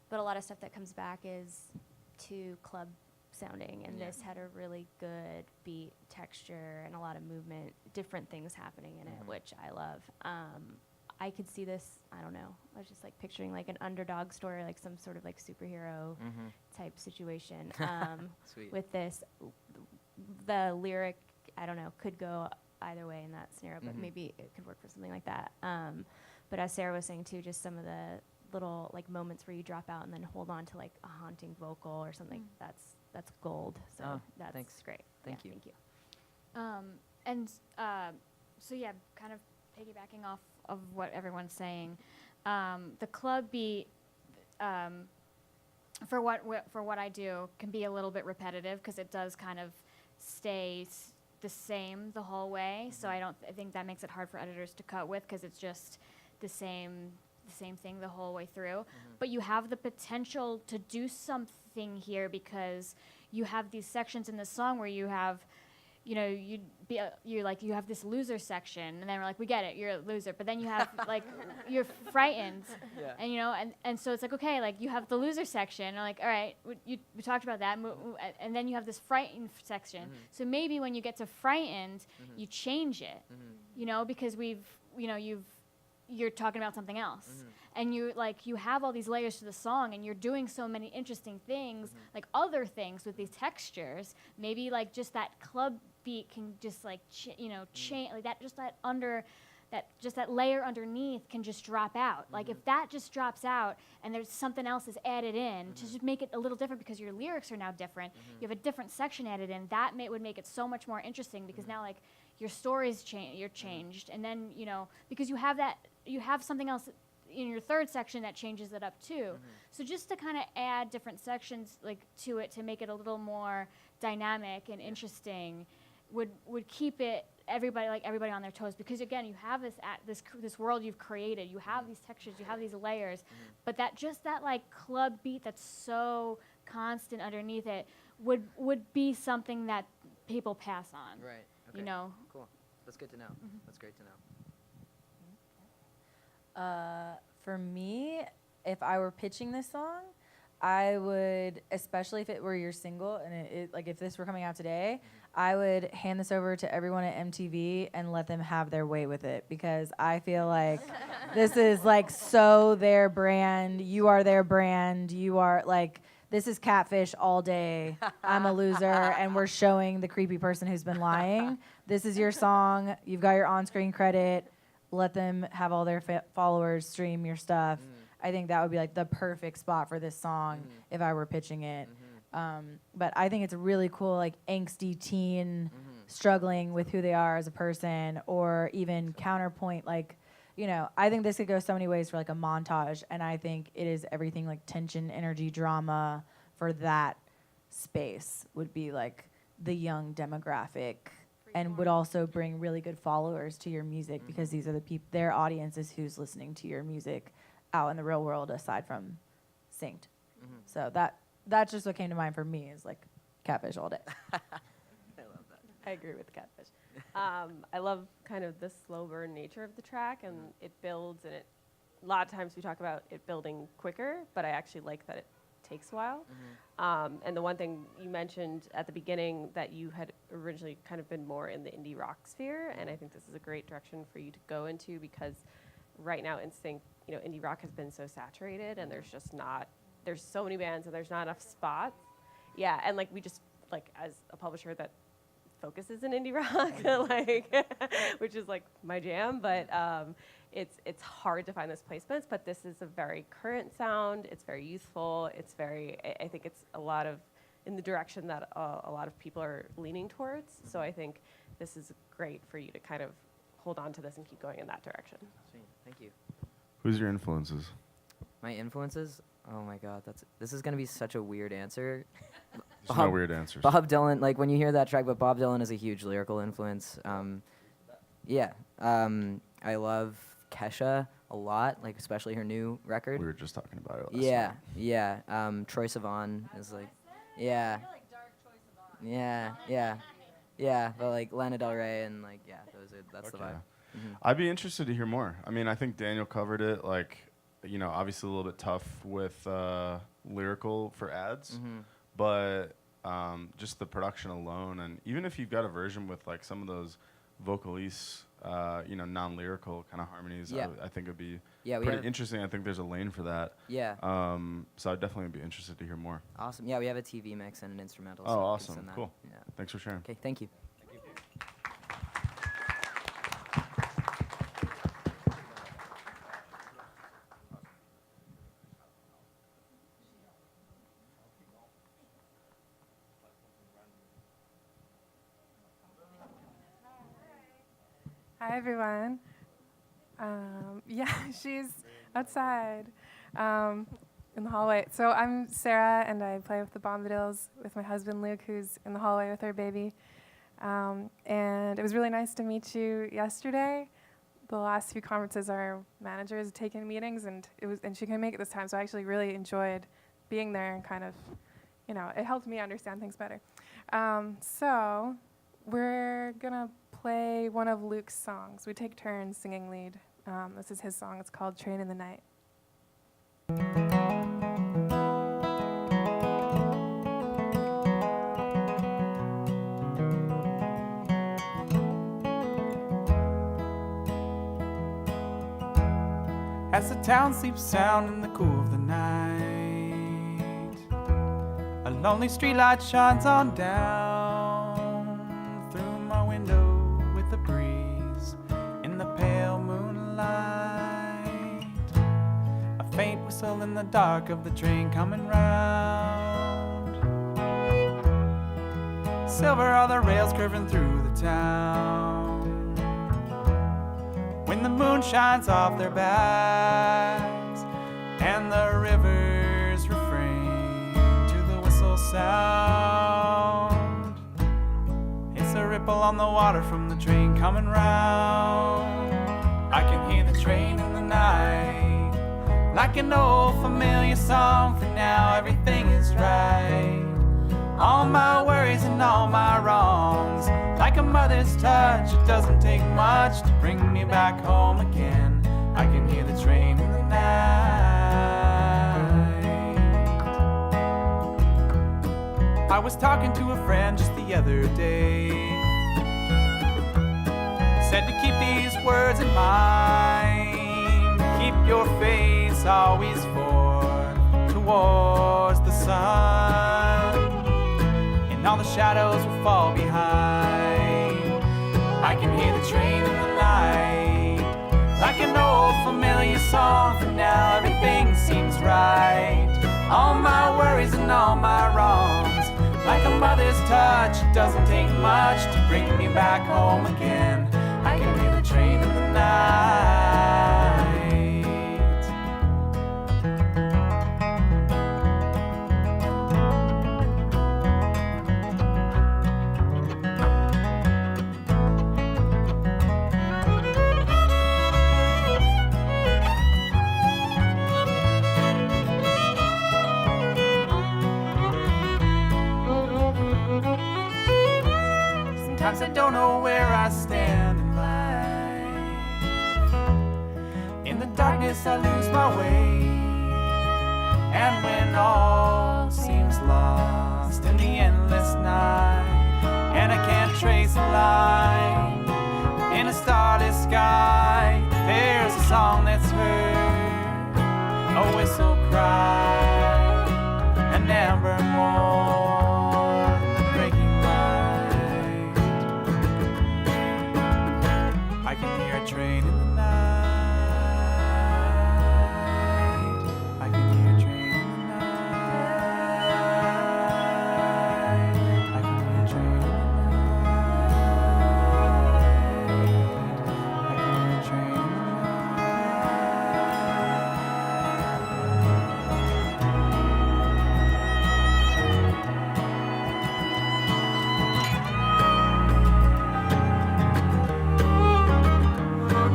but a lot of stuff that comes back is too club sounding, and this had a really good beat, texture, and a lot of movement, different things happening in it, which I love. I could see this, I don't know, I was just like picturing like an underdog story, like some sort of like superhero type situation with this. The lyric, I don't know, could go either way in that scenario, but maybe it could work for something like that. But as Sarah was saying too, just some of the little like moments where you drop out and then hold on to like a haunting vocal or something, that's gold. So that's thanks. great. Thank you. Thank you. So yeah, kind of piggybacking off of what everyone's saying, the club beat, for what I do, can be a little bit repetitive because it does kind of stay the same the whole way. So I think that makes it hard for editors to cut with, because it's just the same thing the whole way through. But you have the potential to do something here, because you have these sections in the song where you have, you know, you have this loser section, and then we're like, we get it, you're a loser. But then you have like you're frightened, and you know, and so it's like, okay, like you have the loser section, and like, all right, we talked about that, and then you have this frightened section. So maybe when you get to frightened, you change it, you know, because you're talking about something else, and you have all these layers to the song, and you're doing so many interesting things, like other things with these textures. Maybe like just that club beat can just like change, like that layer underneath can just drop out. Like if that just drops out and there's something else is added in to just make it a little different, because your lyrics are now different, you have a different section added in, that would make it so much more interesting, because now like your story's changed, and then, you know, because you have something else in your third section that changes it up too. So just to kind of add different sections like to it to make it a little more dynamic and interesting would keep it everybody on their toes, because again, you have this world you've created. You have these textures, you have these layers, but that like club beat that's so constant underneath it would be something that people pass on. Right. Okay. You know. Cool. That's good to know. That's great to know. For me, if I were pitching this song, I would, especially if it were your single, and like if this were coming out today, I would hand this over to everyone at MTV and let them have their way with it, because I feel like this is like so their brand. You are their brand. You are like, this is Catfish all day. I'm a loser, and we're showing the creepy person who's been lying. This is your song. You've got your on-screen credit. Let them have all their followers stream your stuff. I think that would be like the perfect spot for this song if I were pitching it. But I think it's a really cool, like angsty teen struggling with who they are as a person, or even counterpoint, like, you know, I think this could go so many ways for like a montage, and I think it is everything like tension, energy, drama for that space would be like the young demographic, and would also bring really good followers to your music, because these are the people, their audience is who's listening to your music out in the real world aside from synced. So that's just what came to mind for me, is like Catfish all day. I love that. I agree with Catfish. I love kind of the slow burn nature of the track, and it builds, and a lot of times we talk about it building quicker, but I actually like that it takes a while. And the one thing you mentioned at the beginning, that you had originally kind of been more in the indie rock sphere, and I think this is a great direction for you to go into, because right now in sync, you know, indie rock has been so saturated, and there's so many bands and there's not enough spots. Yeah, and like we just, like as a publisher that focuses in indie rock, like, which is like my jam, but it's hard to find those placements, but this is a very current sound, it's very youthful, it's very, I think it's a lot of, in the direction that a lot of people are leaning towards, so I think this is great for you to kind of hold on to this and keep going in that direction. Sweet, thank you. Who's your influences? My influences? Oh my God, this is gonna be such a weird answer. There's no weird answers. Bob Dylan, like when you hear that track, but Bob Dylan is a huge lyrical influence. I love Kesha a lot, like especially her new record. We were just talking about it last night. Troye Sivan is like, but like Lana Del Rey and like, that's the vibe. I'd be interested to hear more. I mean, I think Daniel covered it, like, you know, obviously a little bit tough with lyrical for ads, but just the production alone, and even if you've got a version with like some of those vocalese, you know, non-lyrical kind of harmonies, I think it'd be pretty interesting. I think there's a lane for that. So I'd definitely be interested to hear more. Awesome. Yeah, we have a TV mix and an instrumental. Oh, awesome. Cool. Yeah. Thanks for sharing. Okay, thank you. Hi, everyone. She's outside in the hallway. So I'm Sarah, and I play with the Bombadils with my husband, Luke, who's in the hallway with our baby. And it was really nice to meet you yesterday. The last few conferences, our managers had taken meetings, and she couldn't make it this time, so I actually really enjoyed being there and kind of, you know, it helped me understand things better. So we're going to play one of Luke's songs. We take turns singing lead. This is his song. It's called Train in the Night. As the town sleeps sound in the cool of the night, a lonely streetlight shines on down through my window with the breeze in the pale moonlight. A faint whistle in the dark of the train coming round. Silver are the rails curving through the town. When the moon shines off their backs and the rivers refrain to the whistle sound. It's a ripple on the water from the train coming round. I can hear the train in the night, like an old familiar song. For now everything is right. All my worries and all my wrongs, like a mother's touch. It doesn't take much to bring me back home again. I can hear the train in the night. I was talking to a friend just the other day, said to keep these words in mind. Keep your face always forward towards the sun, and all the shadows will fall behind. I can hear the train in the night, like an old familiar song. For now everything seems right. All my worries and all my wrongs, like a mother's touch. It doesn't take much to bring me back home again. I can hear the train in the night. Sometimes I don't know where I stand in life. In the darkness I lose my way, and when all seems lost in the endless night, and I can't trace a line in a starless sky, there's a song that's heard, a whistle cry, and never more than breaking light. I can hear a train in the night. I can hear a train in the night. I can hear a train in the night. I can hear a train in the night.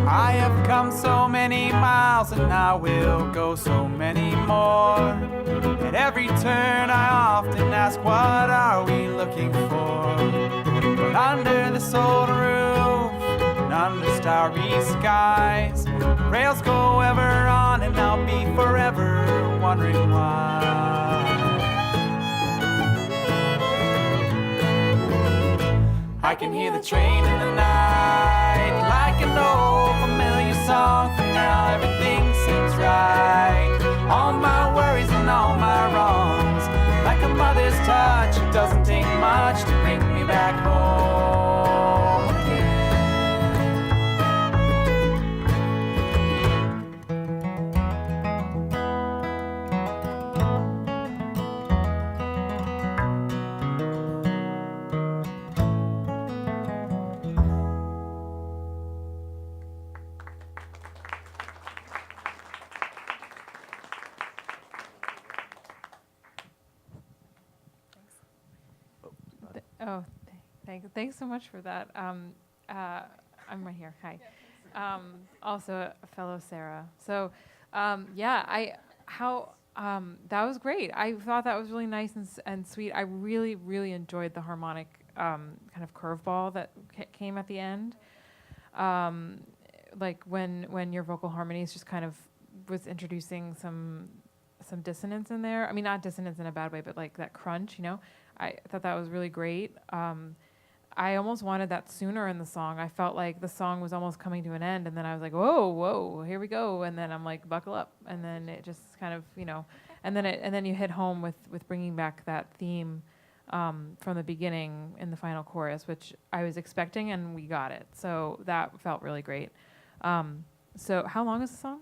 I have come so many miles and I will go so many more. At every turn I often ask, what are we looking for? But under this old roof and under starry skies, rails go ever on and I'll be forever wondering why. I can hear the train in the night, like an old familiar song. For now everything seems right. All my worries and all my wrongs, like a mother's touch. It doesn't take much to bring me back home again. Thanks so much for that. I'm right here. Hi. Also a fellow Sarah. So, that was great. I thought that was really nice and sweet. I really, really enjoyed the harmonic kind of curveball that came at the end. Like when your vocal harmonies just kind of was introducing some dissonance in there. I mean, not dissonance in a bad way, but like that crunch, you know. I thought that was really great. I almost wanted that sooner in the song. I felt like the song was almost coming to an end, and then I was like, whoa, here we go. And then I'm like, buckle up. And then it just kind of, you know, and then you hit home with bringing back that theme from the beginning in the final chorus, which I was expecting, and we got it. So that felt really great. So how long is the song?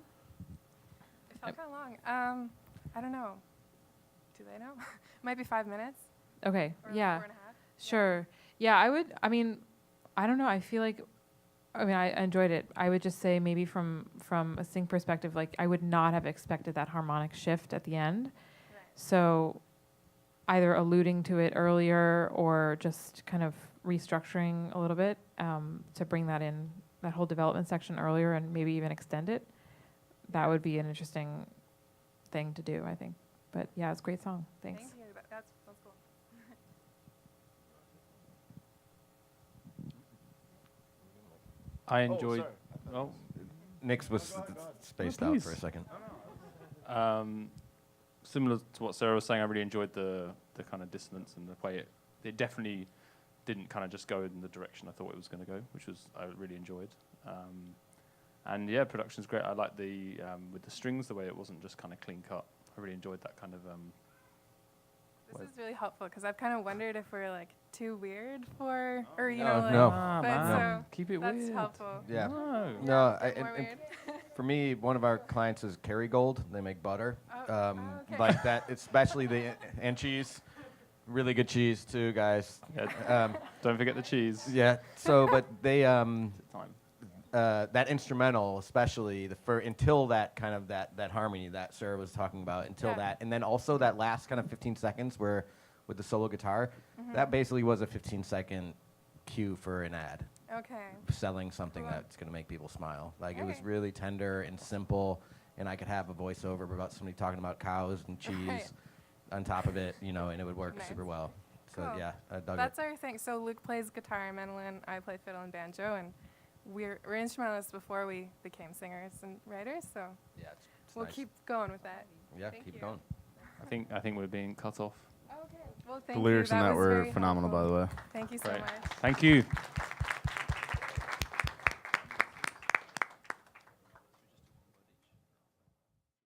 It felt kind of long. I don't know. Do they know? Might be 5 minutes. Okay. Or Yeah. 4.5. Sure. Yeah, I don't know. I feel like, I enjoyed it. I would just say maybe from a sing perspective, like I would not have expected that harmonic shift at the end. Right. So either alluding to it earlier or just kind of restructuring a little bit to bring that in, that whole development section earlier and maybe even extend it, that would be an interesting thing to do, I think. But yeah, it's a great song. Thanks. Thank you. That's cool. I enjoyed. Oh, Nick's was spaced Oh, out please. for a second. Similar to what Sarah was saying, I really enjoyed the kind of dissonance and the way it definitely didn't kind of just go in the direction I thought it was going to go, which was I really enjoyed. And yeah, production's great. I like the with the strings, the way it wasn't just kind of clean cut. I really enjoyed that kind of. This is really helpful because I've kind of wondered if we're like too weird for, or you No, know, like, no. but so Keep it that's weird. helpful. Yeah. No. No, Yeah, and more weird. for me, one of our clients is Kerrygold. They make butter. Okay. Like that, especially and cheese. Really good cheese too, guys. Don't forget the cheese. Yeah. So, but they Time. that instrumental, especially until that kind of that harmony that Sarah was talking about, until Yeah. that, and then also that last kind of 15 seconds where with the solo guitar, that basically was a 15-second cue for an ad. Okay. Selling something Cool. that's going to make people smile. Like it was Okay. really tender and simple, and I could have a voiceover about somebody talking about cows and cheese Right. on top of it, and it would work Nice. super well. So Cool. yeah, I dug That's it. our thing. So Luke plays guitar and mandolin. I play fiddle and banjo, and we're instrumentalists before we became singers and writers. So Yeah, it's we'll nice. keep going with that. Yeah, Thank keep you. going. I think we're being cut off. Okay. Well, The thank lyrics you. in that was were very phenomenal, helpful. by the way. Thank you so Great. much. Thank you.